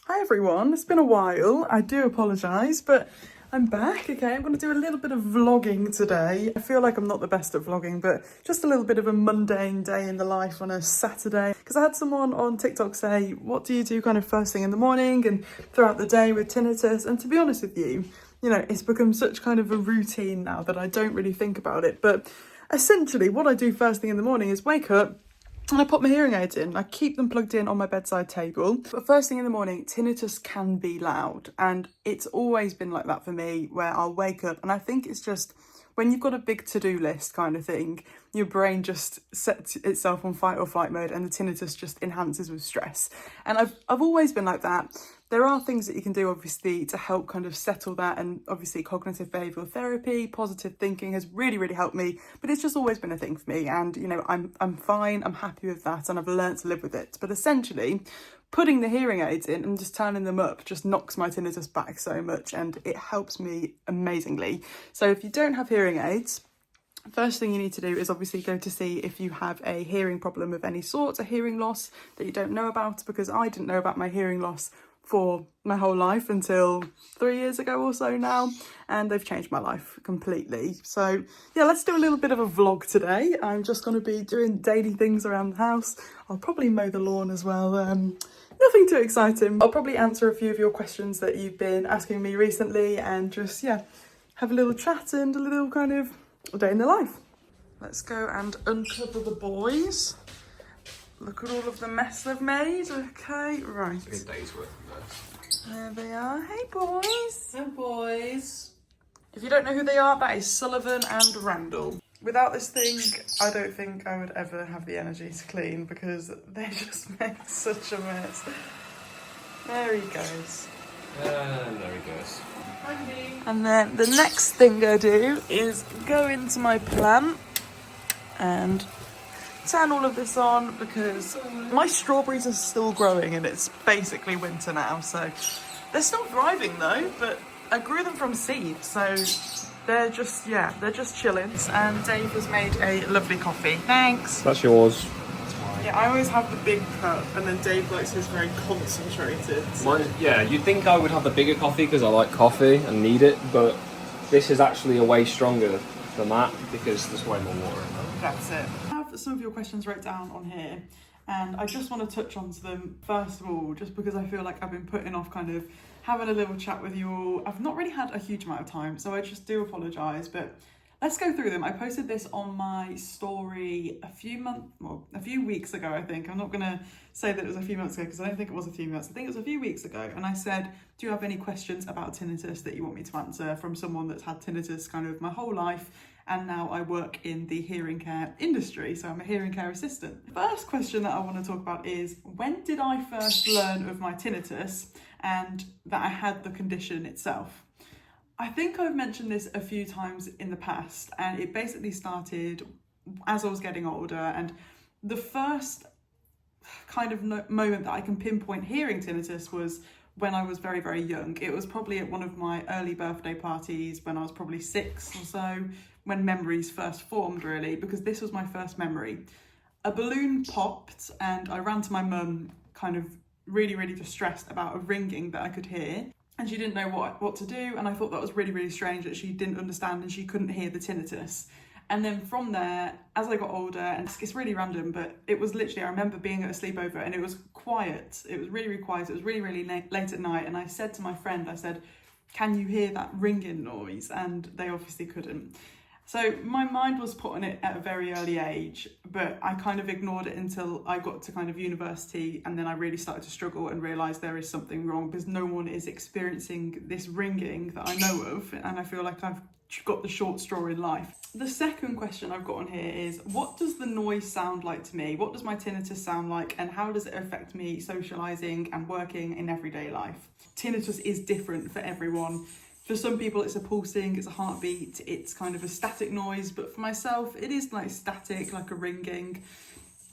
Hi everyone, it's been a while. I do apologise, but I'm back. Okay, I'm going to do a little bit of vlogging today. I feel like I'm not the best at vlogging, but just a little bit of a mundane day in the life on a Saturday. Because I had someone on TikTok say, what do you do kind of first thing in the morning and throughout the day with tinnitus? And to be honest with you, it's become such kind of a routine now that I don't really think about it. But essentially what I do first thing in the morning is wake up, and I put my hearing aids in. I keep them plugged in on my bedside table. But first thing in the morning, tinnitus can be loud. And it's always been like that for me, where I'll wake up and I think it's just when you've got a big to-do list kind of thing, your brain just sets itself on fight or flight mode and the tinnitus just enhances with stress. And I've always been like that. There are things that you can do, obviously, to help kind of settle that, and obviously cognitive behavioural therapy, positive thinking has really, really helped me, but it's just always been a thing for me, and, I'm fine, I'm happy with that, and I've learnt to live with it. But essentially, putting the hearing aids in and just turning them up just knocks my tinnitus back so much, and it helps me amazingly. So if you don't have hearing aids, first thing you need to do is obviously go to see if you have a hearing problem of any sort, a hearing loss that you don't know about, because I didn't know about my hearing loss for my whole life until 3 years ago or so now, and they've changed my life completely. So yeah, let's do a little bit of a vlog today. I'm just going to be doing daily things around the house. I'll probably mow the lawn as well. Nothing too exciting. I'll probably answer a few of your questions that you've been asking me recently, and just have a little chat and a little kind of day in the life. Let's go and uncover the boys. Look at all of the mess they've made. Okay, right. It's a good day's worth of mess. There they are. Hey, boys. Hey, boys. If you don't know who they are, that is Sullivan and Randall. Without this thing, I don't think I would ever have the energy to clean, because they just make such a mess. There he goes. And there he goes. And then the next thing I do is go into my plant and turn all of this on, because my strawberries are still growing and it's basically winter now, so they're still thriving though, but I grew them from seed, so they're just chilling. And Dave has made a lovely coffee. Thanks. That's yours. Yeah, I always have the big cup, and then Dave likes his very concentrated. So. Yeah, you'd think I would have the bigger coffee because I like coffee and need it, but this is actually a way stronger than that because there's way more water in it. That's it. I have some of your questions wrote down on here, and I just want to touch on them first of all, just because I feel like I've been putting off kind of having a little chat with you all. I've not really had a huge amount of time, so I just do apologise, but let's go through them. I posted this on my story a few weeks ago, I think. I'm not going to say that it was a few months ago, because I don't think it was a few months. I think it was a few weeks ago. And I said, do you have any questions about tinnitus that you want me to answer, from someone that's had tinnitus kind of my whole life, and now I work in the hearing care industry, so I'm a hearing care assistant. The first question that I want to talk about is, when did I first learn of my tinnitus and that I had the condition itself? I think I've mentioned this a few times in the past, and it basically started as I was getting older, and the first kind of moment that I can pinpoint hearing tinnitus was when I was very, very young. It was probably at one of my early birthday parties when I was probably 6 or so, when memories first formed, really, because this was my first memory. A balloon popped and I ran to my mum, kind of really, really distressed about a ringing that I could hear. And she didn't know what to do, and I thought that was really, really strange that she didn't understand and she couldn't hear the tinnitus. And then from there, as I got older, and it's really random, but it was literally, I remember being at a sleepover and it was quiet. It was really, really quiet. It was really, really late at night, and I said to my friend, I said, can you hear that ringing noise? And they obviously couldn't. So my mind was put on it at a very early age, but I kind of ignored it until I got to kind of university, and then I really started to struggle and realise there is something wrong, because no one is experiencing this ringing that I know of, and I feel like I've got the short straw in life. The second question I've got on here is, what does the noise sound like to me? What does my tinnitus sound like, and how does it affect me socialising and working in everyday life? Tinnitus is different for everyone. For some people it's a pulsing, it's a heartbeat, it's kind of a static noise, but for myself it is like static, like a ringing.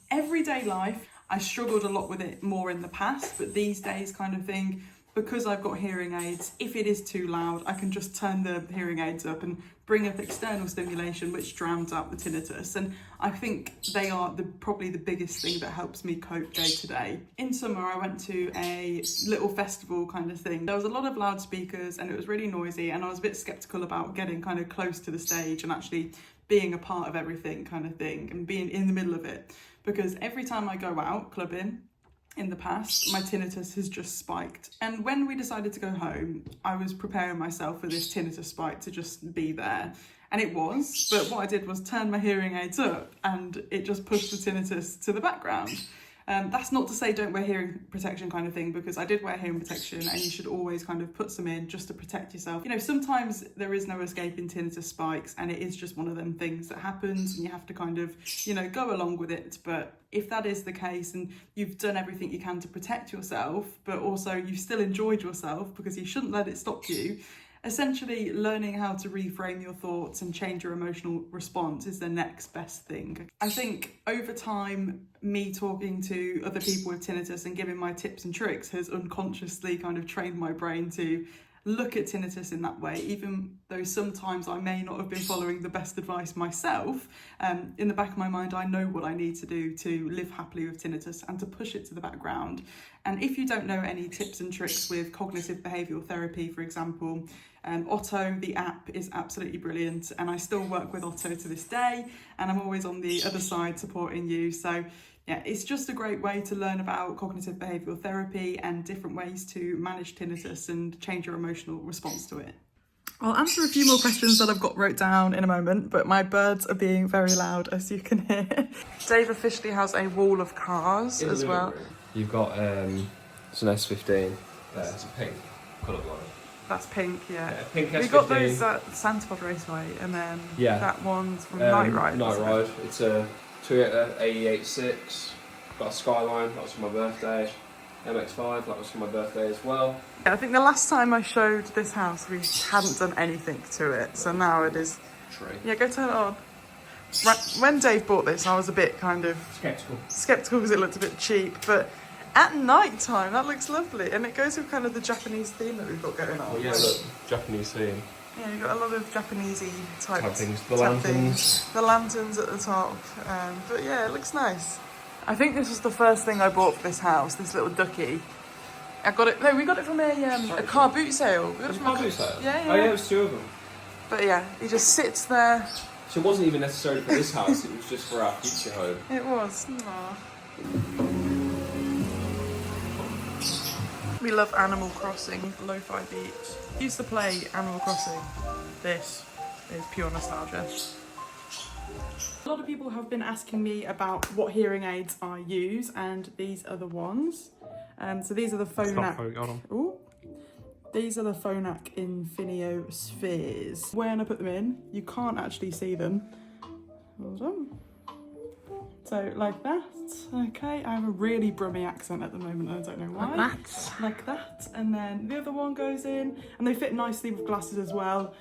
Everyday life, I struggled a lot with it more in the past, but these days kind of thing, because I've got hearing aids, if it is too loud, I can just turn the hearing aids up and bring up external stimulation, which drowns out the tinnitus. And I think they are probably the biggest thing that helps me cope day to day. In summer, I went to a little festival kind of thing. There was a lot of loudspeakers and it was really noisy, and I was a bit skeptical about getting kind of close to the stage and actually being a part of everything kind of thing and being in the middle of it. Because every time I go out clubbing, in the past, my tinnitus has just spiked. And when we decided to go home, I was preparing myself for this tinnitus spike to just be there. And it was, but what I did was turn my hearing aids up and it just pushed the tinnitus to the background. That's not to say don't wear hearing protection kind of thing, because I did wear hearing protection, and you should always kind of put some in just to protect yourself. You know, sometimes there is no escaping tinnitus spikes and it is just one of them things that happens and you have to kind of, you know, go along with it. But if that is the case and you've done everything you can to protect yourself, but also you've still enjoyed yourself, because you shouldn't let it stop you, essentially learning how to reframe your thoughts and change your emotional response is the next best thing. I think over time, me talking to other people with tinnitus and giving my tips and tricks has unconsciously kind of trained my brain to look at tinnitus in that way, even though sometimes I may not have been following the best advice myself. In the back of my mind, I know what I need to do to live happily with tinnitus and to push it to the background. And if you don't know any tips and tricks with cognitive behavioural therapy, for example, Otto, the app, is absolutely brilliant, and I still work with Otto to this day, and I'm always on the other side supporting you. So yeah, it's just a great way to learn about cognitive behavioural therapy and different ways to manage tinnitus and change your emotional response to it. I'll answer a few more questions that I've got wrote down in a moment, but my birds are being very loud, as you can hear. Dave officially has a wall of cars as well. You've got it's an S15. It's a pink coloured one. That's pink, yeah. Pink S15. We got those at Santipod Raceway, and then that one's from Night Ride. Night Ride. It's a Toyota AE86. Got a Skyline. That was for my birthday. MX-5. That was for my birthday as well. Yeah, I think the last time I showed this house, we hadn't done anything to it, so now it is. Tree. Yeah, go turn it on. When Dave bought this, I was a bit kind of skeptical because it looked a bit cheap, but at night time that looks lovely, and it goes with kind of the Japanese theme that we've got going on. Oh yeah, look, Japanese theme. Yeah, you've got a lot of Japanesey type things. The lanterns. The lanterns at the top. But yeah, it looks nice. I think this was the first thing I bought for this house, this little ducky. I got it. No, we got it from a car boot sale. We got it from a car boot sale. Yeah, yeah. Oh yeah, it was two of them. But yeah, he just sits there. So it wasn't even necessarily for this house, it was just for our future home. It was. Aww. We love Animal Crossing, lo-fi beats. Used to play Animal Crossing. This is pure nostalgia. A lot of people have been asking me about what hearing aids I use, and these are the ones. So these are the Phonak. Ooh. These are the Phonak Infinio Spheres. When I put them in, you can't actually see them. Hold on. So like that, okay. I have a really brummy accent at the moment, I don't know why. Like that. Like that. And then the other one goes in, and they fit nicely with glasses as well.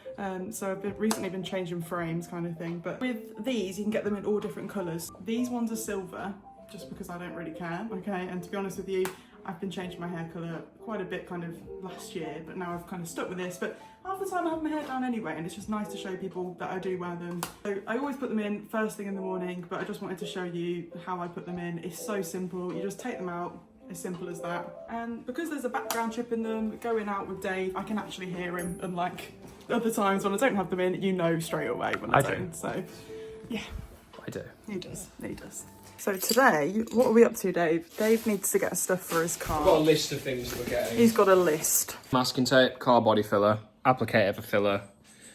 So I've recently been changing frames kind of thing. But with these, you can get them in all different colours. These ones are silver, just because I don't really care, okay? And to be honest with you, I've been changing my hair colour quite a bit kind of last year, but now I've kind of stuck with this. But half the time I have my hair down anyway, and it's just nice to show people that I do wear them. So I always put them in first thing in the morning, but I just wanted to show you how I put them in. It's so simple. You just take them out, as simple as that. And because there's a background chip in them, going out with Dave, I can actually hear him, unlike other times when I don't have them in, you know straight away when I don't. So yeah. I do. He does. He does. So today, what are we up to, Dave? Dave needs to get stuff for his car. I've got a list of things we're getting. He's got a list. Masking tape, car body filler, applicator for filler,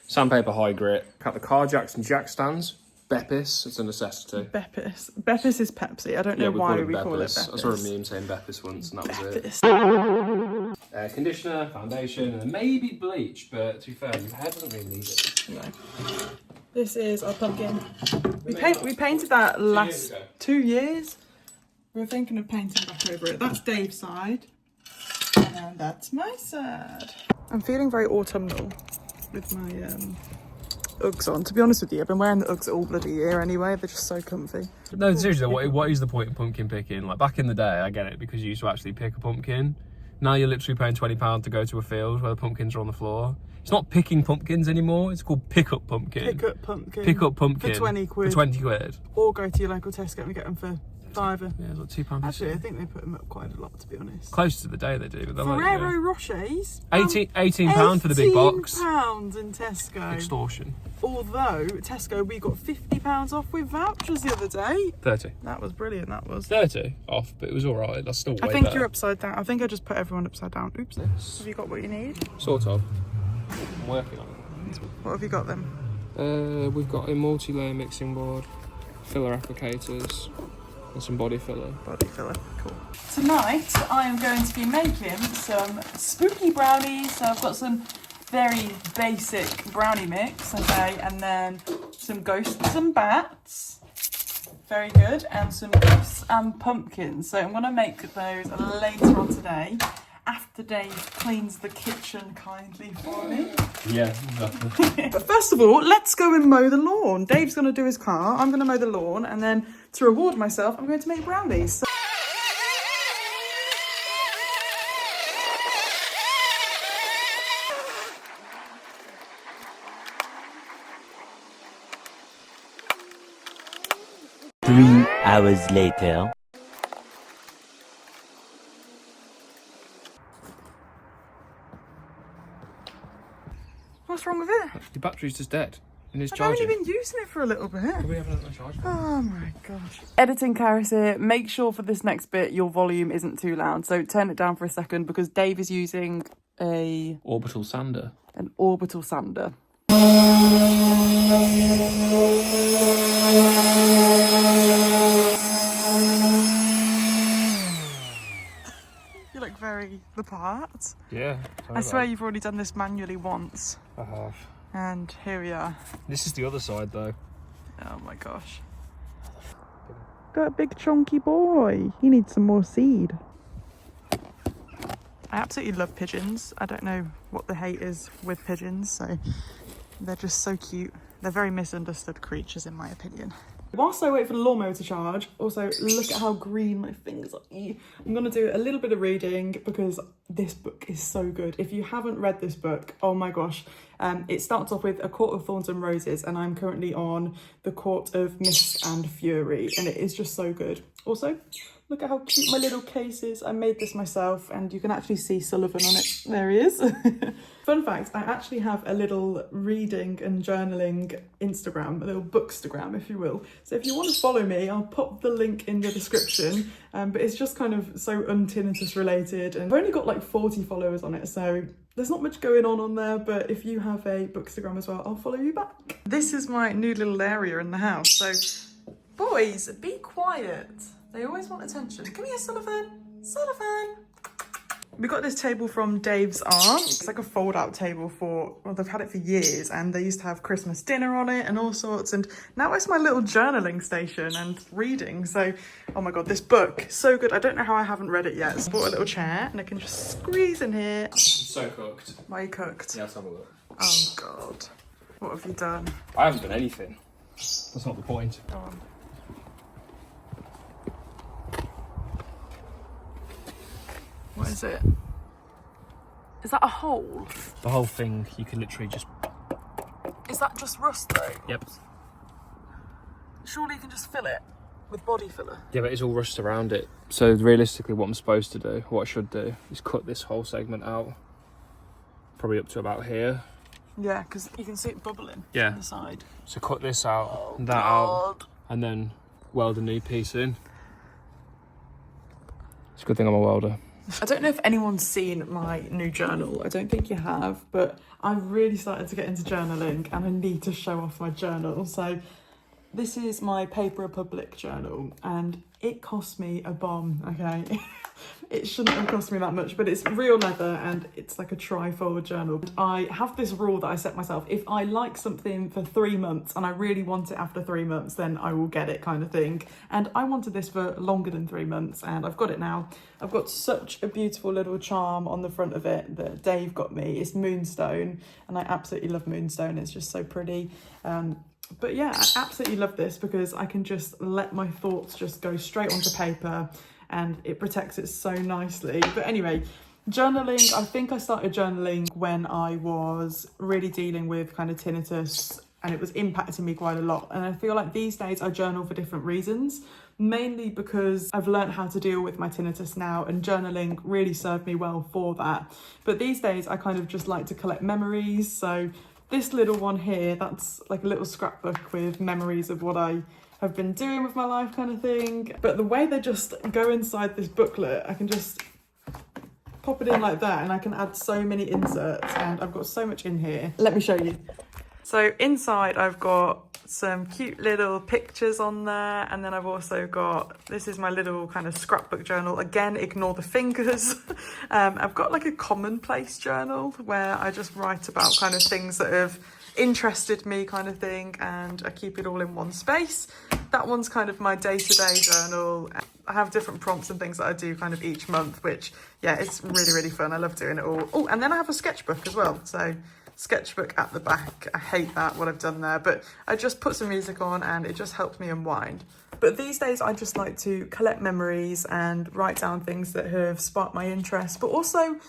sandpaper high grit, got the car jacks and jack stands, Beppis, it's a necessity. Beppis. Beppis is Pepsi. I don't know why we call it Beppis. I saw a meme saying Beppis once and that was it. Conditioner, foundation, and maybe bleach, but to be fair, your hair doesn't really need it. No. This is our pumpkin. We painted that last 2 years. We're thinking of painting back over it. That's Dave's side. And that's my side. I'm feeling very autumnal with my Uggs on. To be honest with you, I've been wearing the Uggs all bloody year anyway. They're just so comfy. No, seriously, what is the point of pumpkin picking? Like back in the day, I get it because you used to actually pick a pumpkin. Now you're literally paying £20 to go to a field where the pumpkins are on the floor. It's not picking pumpkins anymore, it's called pick up pumpkin. Pick up pumpkin. Pick up pumpkin. For 20 quid. For 20 quid. Or go to your local Tesco and get them for £5. Yeah, it's like £2. Actually, I think they put them up quite a lot, to be honest. Close to the day they do, but they're Ferrero like, Rochers. £18 for the big box. £18 in Tesco. Extortion. Although, Tesco, we got £50 off with vouchers the other day. 30. That was brilliant, that was. 30 off, but it was alright. That's still way I think better. you're upside down. I think I just put everyone upside down. Oops. Have you got what you need? Sort of. I'm working on it. What have you got then? We've got a multi-layer mixing board, filler applicators, and some body filler. Body filler, cool. Tonight, I am going to be making some spooky brownies. So I've got some very basic brownie mix, okay, and then some ghosts and bats. Very good. And some ghosts and pumpkins. So I'm going to make those later on today, after Dave cleans the kitchen kindly for me. Yeah, exactly. But first of all, let's go and mow the lawn. Dave's going to do his car, I'm going to mow the lawn, and then to reward myself, I'm going to make brownies. So 3 hours later. what's wrong with it? The battery's just dead. And it's I've charging. only been using it for a little bit. We haven't had no charge. Oh my gosh. Editing Karis here. Make sure for this next bit your volume isn't too loud. So turn it down for a second because Dave is using an Orbital sander. orbital sander. You look very the part. Yeah. I swear you've already done this manually once. I have. And here we are. This is the other side though. Oh my gosh. Got a big chunky boy. He needs some more seed. I absolutely love pigeons. I don't know what the hate is with pigeons, so they're just so cute. They're very misunderstood creatures in my opinion. Whilst I wait for the lawnmower to charge, also look at how green my fingers are. I'm going to do a little bit of reading because this book is so good. If you haven't read this book, oh my gosh. It starts off with A Court of Thorns and Roses, and I'm currently on The Court of Mist and Fury, and it is just so good. Also, look at how cute my little case is. I made this myself, and you can actually see Sullivan on it. There he is. Fun fact, I actually have a little reading and journaling Instagram, a little bookstagram, if you will. So if you want to follow me, I'll pop the link in the description. But it's just kind of so un-tinnitus related. And I've only got like 40 followers on it, so there's not much going on there. But if you have a bookstagram as well, I'll follow you back. This is my new little area in the house. So boys, be quiet. They always want attention. Come here, Sullivan. Sullivan. We got this table from Dave's aunt. It's like a fold-out table for, well, they've had it for years, and they used to have Christmas dinner on it and all sorts. And now it's my little journaling station and reading. So, oh my God, this book, so good. I don't know how I haven't read it yet. So I bought a little chair, and I can just squeeze in here. So cooked. Why are you cooked? Yeah, let's have a look. Oh God. What have you done? I haven't done anything. That's not the point. Go on. What is it? Is that a hole? The whole thing, you can literally just... Is that just rust though? Yep. Surely you can just fill it with body filler. Yeah, but it's all rust around it. So realistically, what I'm supposed to do, what I should do, is cut this whole segment out. Probably up to about here. Yeah, because you can see it bubbling Yeah. on the side. So cut this out, that out, and then weld a new piece in. It's a good thing I'm a welder. I don't know if anyone's seen my new journal. I don't think you have, but I've really started to get into journaling and I need to show off my journal. So this is my Paper Republic journal and it cost me a bomb, okay? It shouldn't have cost me that much, but it's real leather and it's like a trifold journal. I have this rule that I set myself. If I like something for 3 months and I really want it after 3 months, then I will get it kind of thing. And I wanted this for longer than 3 months and I've got it now. I've got such a beautiful little charm on the front of it that Dave got me. It's moonstone and I absolutely love moonstone. It's just so pretty. But yeah, I absolutely love this because I can just let my thoughts just go straight onto paper and it protects it so nicely. But anyway, Journaling, I think I started journaling when I was really dealing with kind of tinnitus and it was impacting me quite a lot. And I feel like these days I journal for different reasons, mainly because I've learned how to deal with my tinnitus now and journaling really served me well for that. But these days I kind of just like to collect memories. So this little one here, that's like a little scrapbook with memories of what I have been doing with my life kind of thing. But the way they just go inside this booklet, I can just pop it in like that and I can add so many inserts and I've got so much in here. Let me show you. So inside I've got some cute little pictures on there, and then I've also got, this is my little kind of scrapbook journal. Again, ignore the fingers. I've got like a commonplace journal where I just write about kind of things that have interested me kind of thing, and I keep it all in one space. That one's kind of my day-to-day journal. I have different prompts and things that I do kind of each month, which, yeah, it's really, really fun. I love doing it all. Oh, and then I have a sketchbook as well. So sketchbook at the back. I hate that, what I've done there, but I just put some music on and it just helps me unwind. But these days I just like to collect memories and write down things that have sparked my interest, but also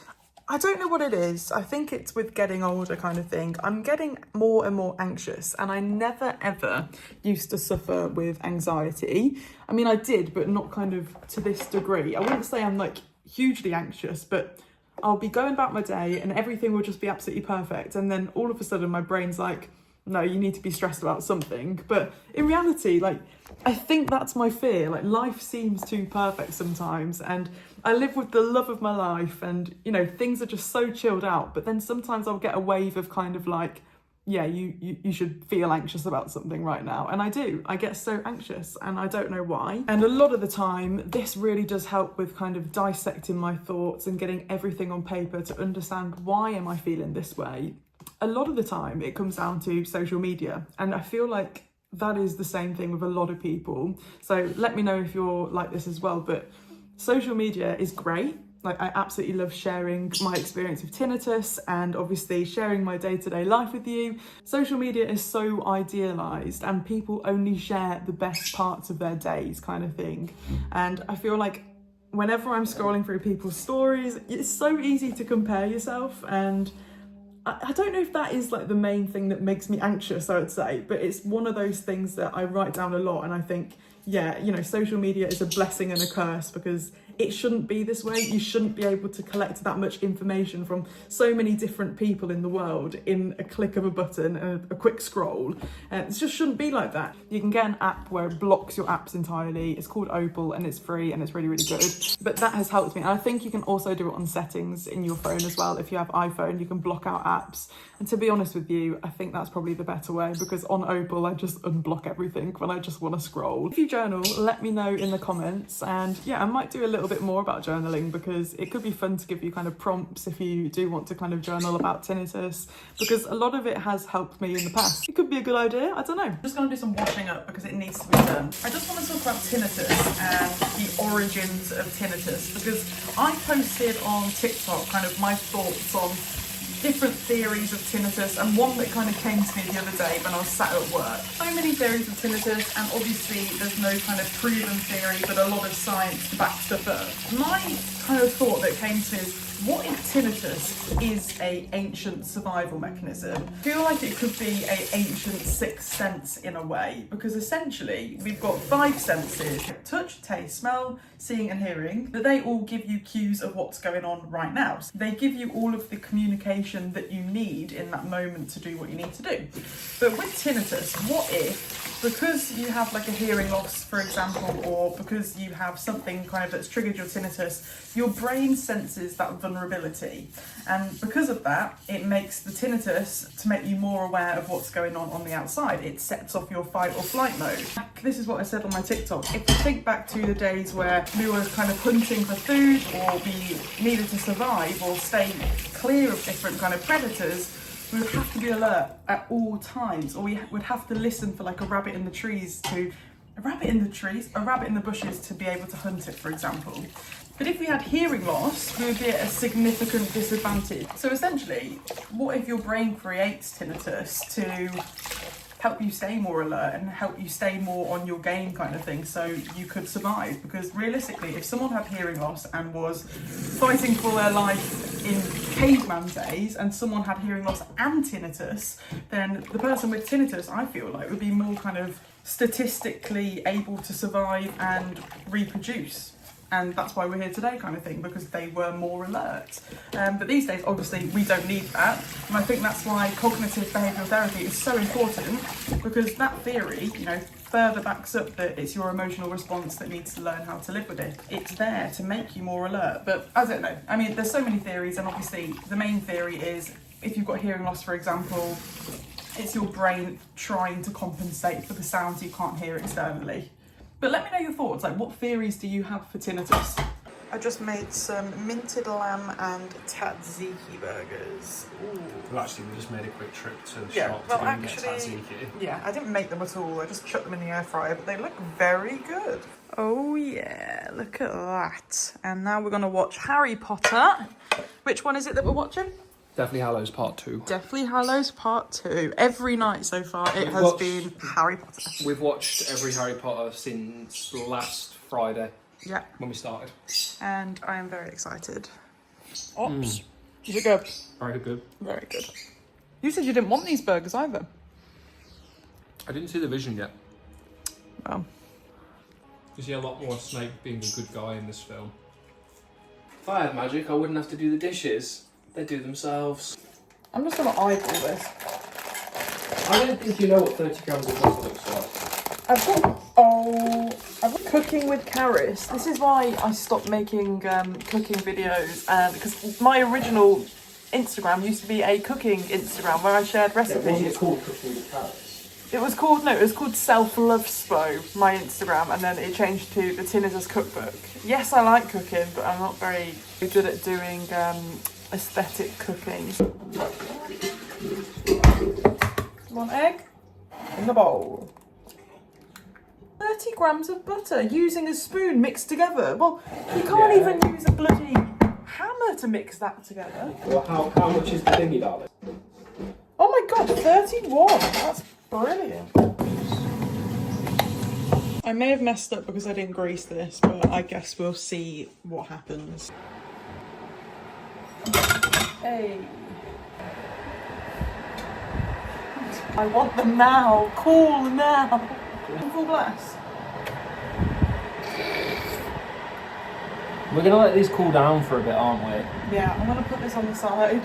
I don't know what it is. I think it's with getting older kind of thing. I'm getting more and more anxious, and I never ever used to suffer with anxiety. I mean, I did, but not kind of to this degree. I wouldn't say I'm like hugely anxious, but I'll be going about my day and everything will just be absolutely perfect. And then all of a sudden my brain's like, no, you need to be stressed about something. But in reality, like, I think that's my fear. Like, life seems too perfect sometimes. And I live with the love of my life and, you know, things are just so chilled out. But then sometimes I'll get a wave of kind of like, yeah, you should feel anxious about something right now. And I do. I get so anxious and I don't know why. And a lot of the time, this really does help with kind of dissecting my thoughts and getting everything on paper to understand why am I feeling this way. A lot of the time, it comes down to social media. And I feel like that is the same thing with a lot of people. So let me know if you're like this as well. But social media is great. Like, I absolutely love sharing my experience with tinnitus and obviously sharing my day-to-day life with you. Social media is so idealised and people only share the best parts of their days kind of thing. And I feel like whenever I'm scrolling through people's stories, it's so easy to compare yourself, and I don't know if that is like the main thing that makes me anxious, I would say, but it's one of those things that I write down a lot, and I think, yeah, you know, social media is a blessing and a curse because it shouldn't be this way. You shouldn't be able to collect that much information from so many different people in the world in a click of a button and a quick scroll. It just shouldn't be like that. You can get an app where it blocks your apps entirely. It's called Opal and it's free and it's really, really good. But that has helped me. And I think you can also do it on settings in your phone as well. If you have iPhone, you can block out apps. And to be honest with you, I think that's probably the better way because on Opal, I just unblock everything when I just want to scroll. If you journal, let me know in the comments. And yeah, I might do a little bit more about journaling because it could be fun to give you kind of prompts if you do want to kind of journal about tinnitus, because a lot of it has helped me in the past. It could be a good idea, I don't know. I'm just going to do some washing up because it needs to be done. I just want to talk about tinnitus and the origins of tinnitus because I posted on TikTok kind of my thoughts on different theories of tinnitus, and one that kind of came to me the other day when I was sat at work. So many theories of tinnitus, and obviously there's no kind of proven theory, but a lot of science to back stuff up. My kind of thought that came to me is, what if tinnitus is an ancient survival mechanism? I feel like it could be an ancient sixth sense in a way, because essentially we've got 5 senses: touch, taste, smell, seeing and hearing, but they all give you cues of what's going on right now. So they give you all of the communication that you need in that moment to do what you need to do. But with tinnitus, what if, because you have like a hearing loss, for example, or because you have something kind of that's triggered your tinnitus, your brain senses that vulnerability, and because of that, it makes the tinnitus to make you more aware of what's going on the outside. It sets off your fight or flight mode. This is what I said on my TikTok. If you think back to the days where we were kind of hunting for food, or we needed to survive or stay clear of different kind of predators, we would have to be alert at all times, or we would have to listen for like a rabbit in the bushes to be able to hunt it, for example. But if we had hearing loss, we would be at a significant disadvantage. So essentially, what if your brain creates tinnitus to help you stay more alert and help you stay more on your game kind of thing, so you could survive. Because realistically, if someone had hearing loss and was fighting for their life in caveman days, and someone had hearing loss and tinnitus, then the person with tinnitus, I feel like, would be more kind of statistically able to survive and reproduce. And that's why we're here today kind of thing, because they were more alert. But these days, obviously, we don't need that. And I think that's why cognitive behavioural therapy is so important, because that theory, you know, further backs up that it's your emotional response that needs to learn how to live with it. It's there to make you more alert. But I don't know. I mean, there's so many theories, and obviously the main theory is if you've got hearing loss, for example, it's your brain trying to compensate for the sounds you can't hear externally. But let me know your thoughts, like what theories do you have for tinnitus? I just made some minted lamb and tzatziki burgers. Ooh. Well, actually, we just made a quick trip to the Yeah, shop well, to go and get actually, tzatziki. yeah, I didn't make them at all. I just chucked them in the air fryer, but they look very good. Oh yeah, look at that. And now we're gonna watch Harry Potter. Which one is it that we're watching? Deathly Hallows Part 2. Deathly Hallows Part 2. Every night so far it has been Harry Potter. We've watched every Harry Potter since last Friday. Yeah. When we started. And I am very excited. Ops. Is it good? Very good. Very good. You said you didn't want these burgers either. I didn't see the vision yet. Well. You see a lot more Snape being a good guy in this film. If I had magic, I wouldn't have to do the dishes. They do themselves. I'm just going to eyeball this. I don't think you know what 30 grams of butter looks like. I've got cooking with Karis. This is why I stopped making cooking videos, because my original Instagram used to be a cooking Instagram where I shared recipes. Yeah, wasn't it called Cooking with Karis? It was called Self Love Spo, my Instagram, and then it changed to the Tinnitus Cookbook. Yes, I like cooking, but I'm not very good at doing aesthetic cooking. 1 egg in the bowl. 30 grams of butter using a spoon mixed together. Well, you can't even use a bloody hammer to mix that together. Well, how much is the thingy, darling? Oh my god, 31! That's brilliant. I may have messed up because I didn't grease this, but I guess we'll see what happens. Hey. I want them now. Cool now. Full glass. We're going to let these cool down for a bit, aren't we? Yeah, I'm going to put this on the side.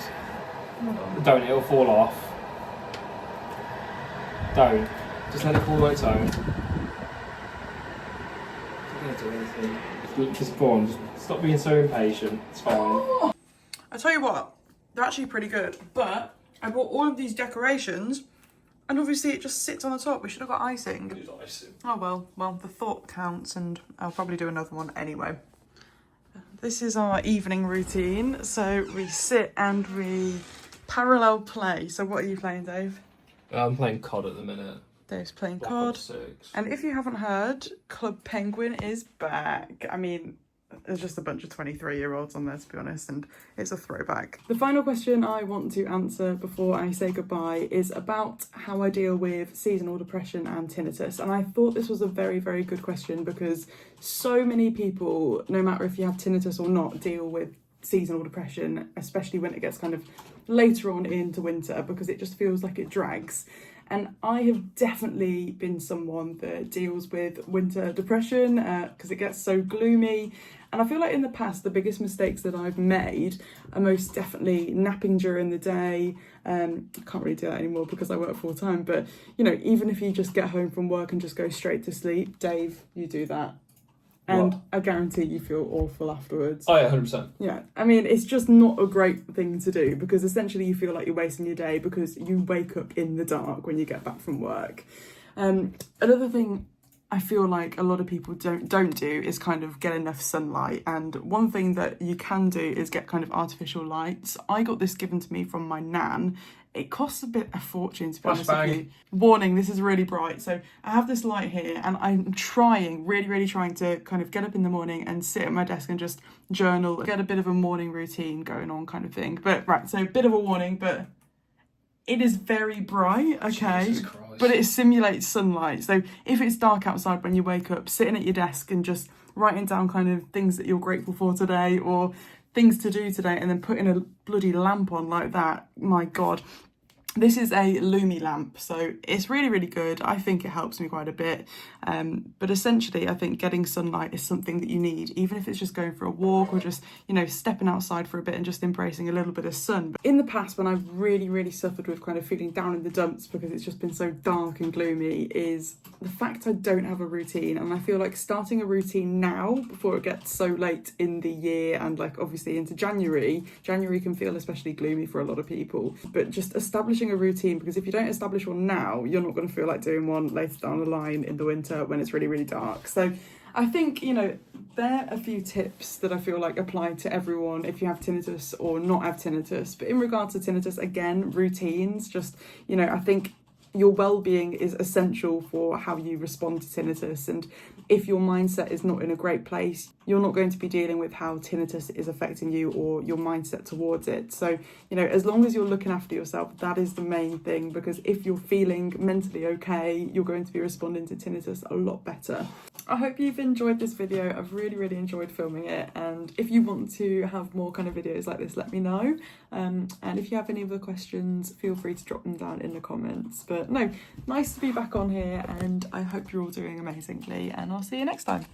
Don't, it'll fall off. Don't. Just let it cool on its own. Don't do anything. Just go on, just stop being so impatient. It's fine. I tell you what, they're actually pretty good, but I bought all of these decorations and obviously it just sits on the top. We should have got icing. Use icing. Oh well, the thought counts, and I'll probably do another one anyway. This is our evening routine. So we sit and we parallel play. So what are you playing, Dave? I'm playing COD at the minute. Dave's playing Black COD. Ops 6. And if you haven't heard, Club Penguin is back. I mean, there's just a bunch of 23-year-olds on there, to be honest, and it's a throwback. The final question I want to answer before I say goodbye is about how I deal with seasonal depression and tinnitus. And I thought this was a very, very good question because so many people, no matter if you have tinnitus or not, deal with seasonal depression, especially when it gets kind of later on into winter, because it just feels like it drags. And I have definitely been someone that deals with winter depression because it gets so gloomy. And I feel like in the past, the biggest mistakes that I've made are most definitely napping during the day. I can't really do that anymore because I work full time. But, you know, even if you just get home from work and just go straight to sleep, Dave, you do that. And what? I guarantee you feel awful afterwards. Oh yeah, 100%. Yeah, I mean, it's just not a great thing to do because essentially you feel like you're wasting your day because you wake up in the dark when you get back from work. Another thing I feel like a lot of people don't do is kind of get enough sunlight. And one thing that you can do is get kind of artificial lights. I got this given to me from my nan. It costs a bit of fortune, to be honest with you. Warning, this is really bright. So I have this light here and I'm trying, really trying to kind of get up in the morning and sit at my desk and just journal, get a bit of a morning routine going on kind of thing. But right, so a bit of a warning, but it is very bright, okay? Jesus Christ. But it simulates sunlight. So if it's dark outside when you wake up, sitting at your desk and just writing down kind of things that you're grateful for today or things to do today, and then putting a bloody lamp on like that, my God. This is a Lumi lamp, so it's really, really good. I think it helps me quite a bit. But essentially, I think getting sunlight is something that you need, even if it's just going for a walk or just, you know, stepping outside for a bit and just embracing a little bit of sun. But in the past, when I've really, really suffered with kind of feeling down in the dumps because it's just been so dark and gloomy, is the fact I don't have a routine. And I feel like starting a routine now, before it gets so late in the year and like obviously into January can feel especially gloomy for a lot of people. But just establishing a routine, because if you don't establish one now, you're not going to feel like doing one later down the line in the winter when it's really, really dark. So I think, you know, there are a few tips that I feel like apply to everyone if you have tinnitus or not have tinnitus. But in regards to tinnitus, again, routines, just, you know, I think your well-being is essential for how you respond to tinnitus, and if your mindset is not in a great place, you're not going to be dealing with how tinnitus is affecting you or your mindset towards it. So, you know, as long as you're looking after yourself, that is the main thing, because if you're feeling mentally okay, you're going to be responding to tinnitus a lot better. I hope you've enjoyed this video. I've really, really enjoyed filming it, and if you want to have more kind of videos like this, let me know. And if you have any other questions, feel free to drop them down in the comments. But no, nice to be back on here, and I hope you're all doing amazingly, and I'll see you next time.